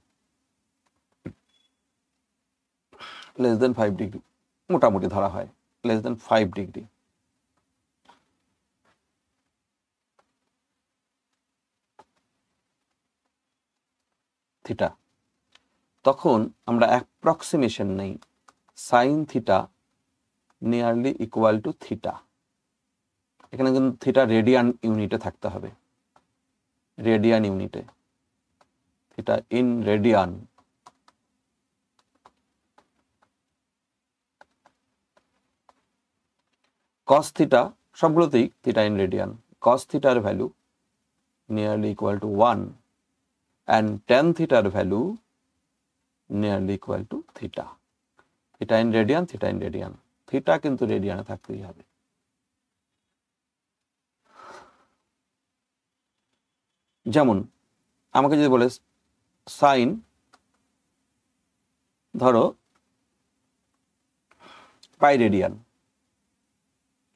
less than 5 ডিগ্রি মোটামুটি ধরা হয়, less than 5 ডিগ্রি, থিটা, তখন আমরা অ্যাপ্রক্সিমেশন নেই sine theta nearly equal to theta. এখানে কিন্তু থিটা রেডিয়ান ইউনিটে থাকতে হবে, রেডিয়ান ইউনিটে, theta in radian. cos theta সবগুলোতেই থিটা ইন রেডিয়ান, cos থিটার value nearly equal to 1 and tan থিটার value nearly equal to theta, theta in radian, theta in radian, theta কিন্তু রেডিয়ানে থাকতেই হবে। যেমন আমাকে যদি বলে সাইন, ধরো পাই radian,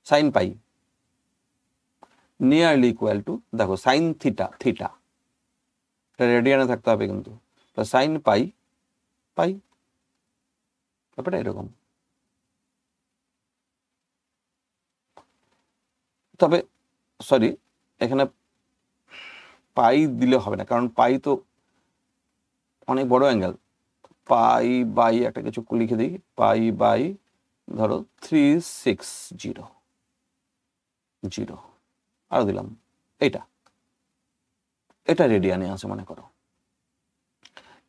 sine pi nearly equal two, দেখো সাইন থিটা, থিটা রেডিয়ানে থাকতে হবে কিন্তু, সাইন পাই পাই, ব্যাপারটা এরকম। তবে সরি, এখানে পাই দিলে হবে না, কারণ পাই তো অনেক বড় অ্যাঙ্গেল। পাই বাই একটা কিছু লিখে দিই, পাই বাই ধরো 360 আরো দিলাম, এটা রেডিয়ানে আছে মনে করো।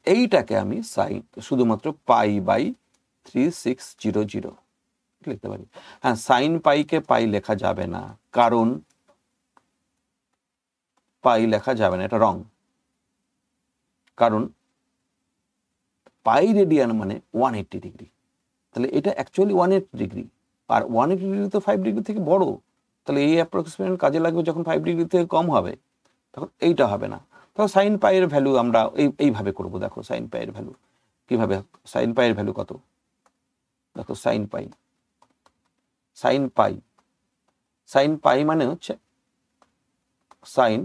এইটাকে আমি সাইন শুধুমাত্র পাই বাই 3600 লিখতে পারি। হ্যাঁ, সাইন পাইকে পাই লেখা যাবে না, কারণ পাই লেখা যাবে না, এটা রং। কারণ পাই রেডিয়ান মানে 180 ডিগ্রি, তাহলে এটা অ্যাকচুয়ালি 180 ডিগ্রি, আর 180 ডিগ্রি তো 5 ডিগ্রি থেকে বড়। তাহলে এই অ্যাপ্রক্সিমেশন কাজে লাগবে যখন 5 ডিগ্রি থেকে কম হবে, তখন এইটা হবে না। তখন সাইন পাইয়ের ভ্যালু আমরা এইভাবে করবো। দেখো সাইন পাইয়ের ভ্যালু কিভাবে, সাইন পাইয়ের ভ্যালু কত, দেখো সাইন পাই সাইন পাই মানে হচ্ছে সাইন,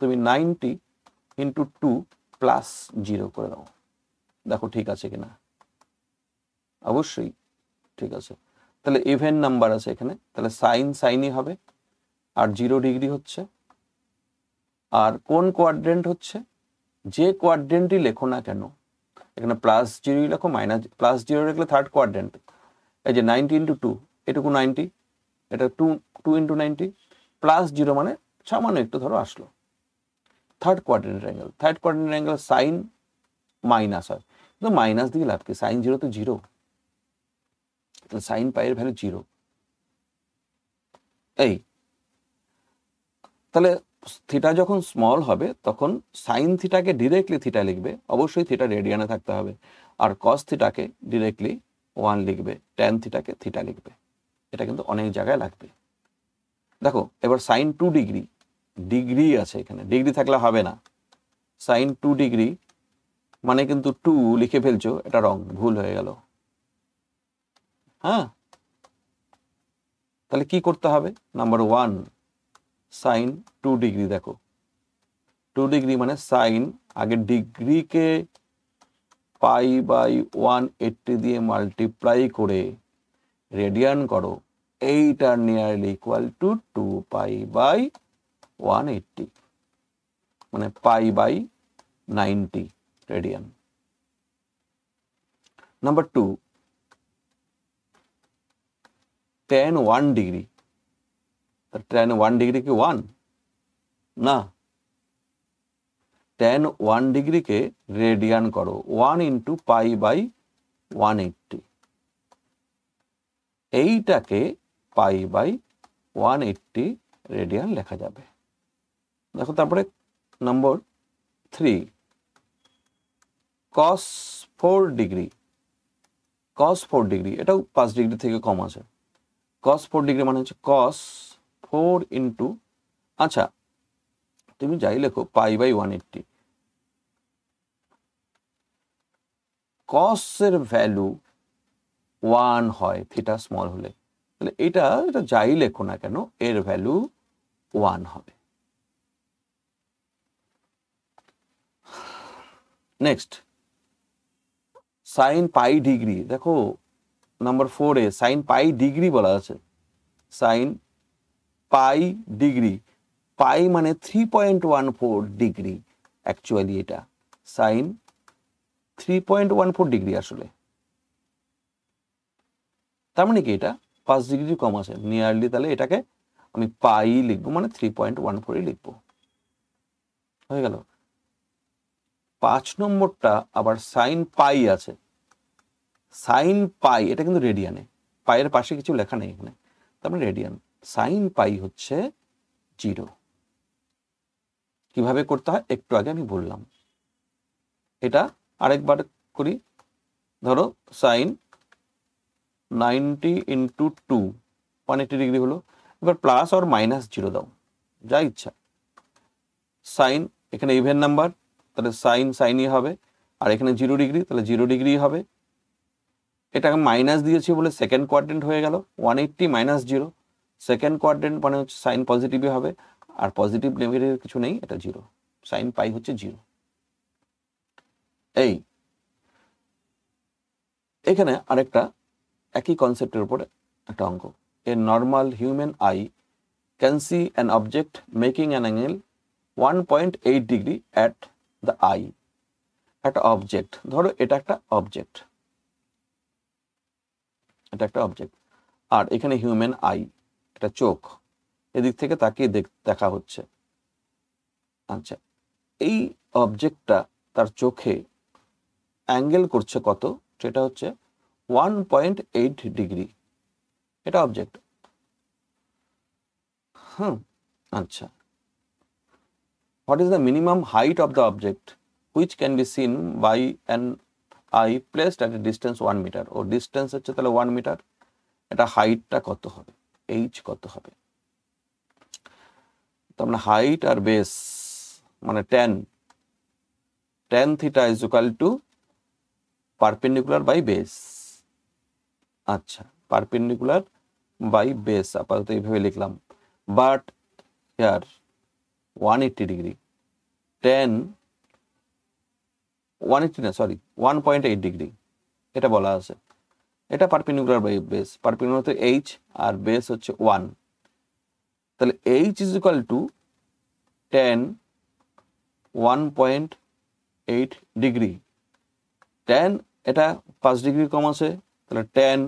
তুমি 90 ইন্টু 2 প্লাস 0 করে দাও, দেখো ঠিক আছে কিনা। অবশ্যই ঠিক আছে। তাহলে ইভেন নাম্বার আছে এখানে, তাহলে সাইনই হবে, আর 0 ডিগ্রি হচ্ছে। আর কোন কোয়াড্রেন্ট হচ্ছে, যে কোয়াড্রেন্টই লেখো না কেন, এখানে +0 লেখো, +0 লিখলে থার্ড কোয়াড্রেন্ট। এই যে 90 ইন্টু 2, এটুকু 90, এটা 2 ইন্টু 90, +0 মানে সামান্য একটু ধরো আসলো, third quadrant angle. Third quadrant angle sine minus হয়, কিন্তু মাইনাস দিয়ে লাভ কি, সাইন 0 তো 0, তাহলে সাইন পাইয়ের ভ্যালু 0। এই তাহলে থিটা যখন স্মল হবে তখন সাইন থিটাকে ডিরেক্টলি থিটা লিখবে, অবশ্যই থিটা রেডিয়ানে থাকতে হবে, আর কস থিটাকে ডিরেক্টলি 1 লিখবে, ট্যান থিটাকে থিটা লিখবে। এটা কিন্তু অনেক জায়গায় লাগবে। দেখো এবার সাইন 2 ডিগ্রি, ডিগ্রি আছে এখানে, ডিগ্রি থাকলে হবে না। সাইন 2 ডিগ্রি মানে কিন্তু 2 লিখে ফেলছো, এটা রং, ভুল হয়ে গেল। হ্যাঁ, তাহলে কি করতে হবে, নাম্বার 1 সাইন 2 ডিগ্রি, দেখো 2 ডিগ্রি মানে সাইন, আগে ডিগ্রিকে পাই বাই 180 দিয়ে মাল্টিপ্লাই করে রেডিয়ান করো, এইটা nearly equal to 2 pi by 180, মানে pi by 90 radian. Number 2 tan 1 degree, tan 1 degree কি 1 না, tan 1 ডিগ্রিকে রেডিয়ান করো, 1 ইন্টু পাই বাই 180, এইটাকে পাই বাই 180 রেডিয়ান লেখা যাবে। দেখো তারপরে নম্বর 3 cos 4 ডিগ্রি, cos 4 ডিগ্রি এটাও 5 ডিগ্রি থেকে কম আছে। cos 4 ডিগ্রি মানে হচ্ছে cos 4 ইন্টু, আচ্ছা তুমি যাই লেখো পাই বাই 180, cos এর ভ্যালু 1 হয় থিটা স্মল হলে, তাহলে এটা যাই লেখো না কেন এর ভ্যালু 1 হবে। নেক্সট সাইন পাই ডিগ্রি, দেখো নাম্বার 4 এ সাইন পাই ডিগ্রি বলা আছে, সাইন পাই ডিগ্রি, পাই মানে 3.14 ডিগ্রি, অ্যাকচুয়ালি এটা সাইন 3.14 ডিগ্রি আসলে, তার মানে কি এটা 5 ডিগ্রি কম আছে নিয়ারলি, তাহলে এটাকে আমি পাই লিখবো, মানে 3.14 লিখবো, হয়ে গেল। 5 নম্বরটা আবার সাইন পাই আছে, সাইন পাই এটা কিন্তু রেডিয়ানে, পাইয়ের পাশে কিছু লেখা নেই এখানে, তার মানে রেডিয়ান। সাইন পাই হচ্ছে 0। কিভাবে করতে হয় একটু আগে আমি বললাম, এটা আরেকবার করি। ধরো সাইন 90 ইন্টু 2 180 ডিগ্রি হলো, এবার প্লাস আর মাইনাস 0 দাও, যা ইচ্ছা। সাইন এখানে ইভেন নাম্বার, তাহলে সাইনই হবে, আর এখানে 0 ডিগ্রি, তাহলে 0 ডিগ্রি হবে। এটাকে মাইনাস দিয়েছি বলে সেকেন্ড কোয়াড্রেন্ট হয়ে গেল, 180 মাইনাস 0, সেকেন্ড কোয়াড্রেন্ট মানে হচ্ছে সাইন পজিটিভই হবে, আর পজিটিভ নেগেটিভ কিছু নেই, এটা 0, সাইন পাই হচ্ছে 0। এই এখানে আরেকটা একই কনসেপ্টের উপরে একটা অঙ্ক, এ normal human I can see an object making an angle 1.8 degree at the eye. একটা অবজেক্ট, ধরো এটা একটা অবজেক্ট, এটা একটা অবজেক্ট, আর এখানে হিউম্যান আই, এটা চোখ, এদিক থেকে তাকিয়ে দেখা হচ্ছে। আচ্ছা, এই অবজেক্টটা তার চোখে অ্যাঙ্গেল করছে কত, সেটা হচ্ছে 1.8 ডিগ্রি। এটা অবজেক্ট। আচ্ছা, what is the minimum height of the object which can be seen by an eye placed at a distance 1 meter? ও ডিস্টেন্স হচ্ছে তাহলে 1 মিটার, এটা হাইটটা কত হবে, এইচ কত হবে? তার মানে হাইট আর বেস মানে tan theta is equal to perpendicular by base. আচ্ছা, পারপেন্ডিকুলার বাই বেস আপাতত এইভাবে লিখলাম, বাট হিয়ার 180 ডিগ্রি, 1.8 ডিগ্রি এটা বলা আছে, এটা পারপেন্ডিকুলার বাই বেস, পারপেন্ডিকুলার তো এইচ আর বেস হচ্ছে 1, তাহলে H is equal two tan 1.8 degree. tan এটা 5 ডিগ্রি কম আছে, তাহলে tan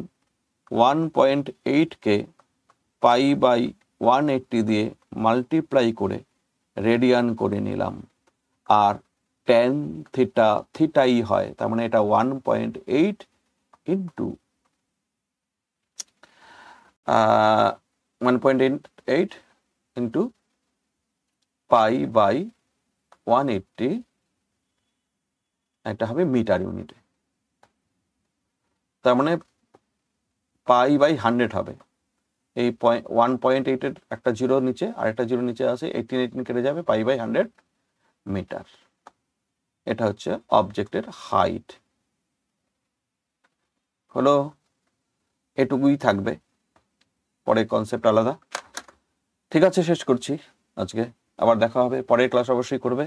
1.8 কে পাই বাই 180 দিয়ে মাল্টিপ্লাই করে রেডিয়ান করে নিলাম, আর tan থিটাই হয়, তার মানে এটা 1.8 ইন্টু 1.8 ইন্টু পাই বাই 180, এটা হবে মিটার ইউনিটে, তার মানে পাই বাই 100 হবে। এই 1.8 এর একটা জিরো নিচে আর একটা জিরো নিচে আছে, 18 কেটে যাবে, পাই বাই 100 মিটার। এটা হচ্ছে অবজেক্টের হাইট। হলো, এটুকুই থাকবে, পরে কনসেপ্ট আলাদা। ঠিক আছে, শেষ করছি আজকে, আবার দেখা হবে, পরের ক্লাস অবশ্যই করবে।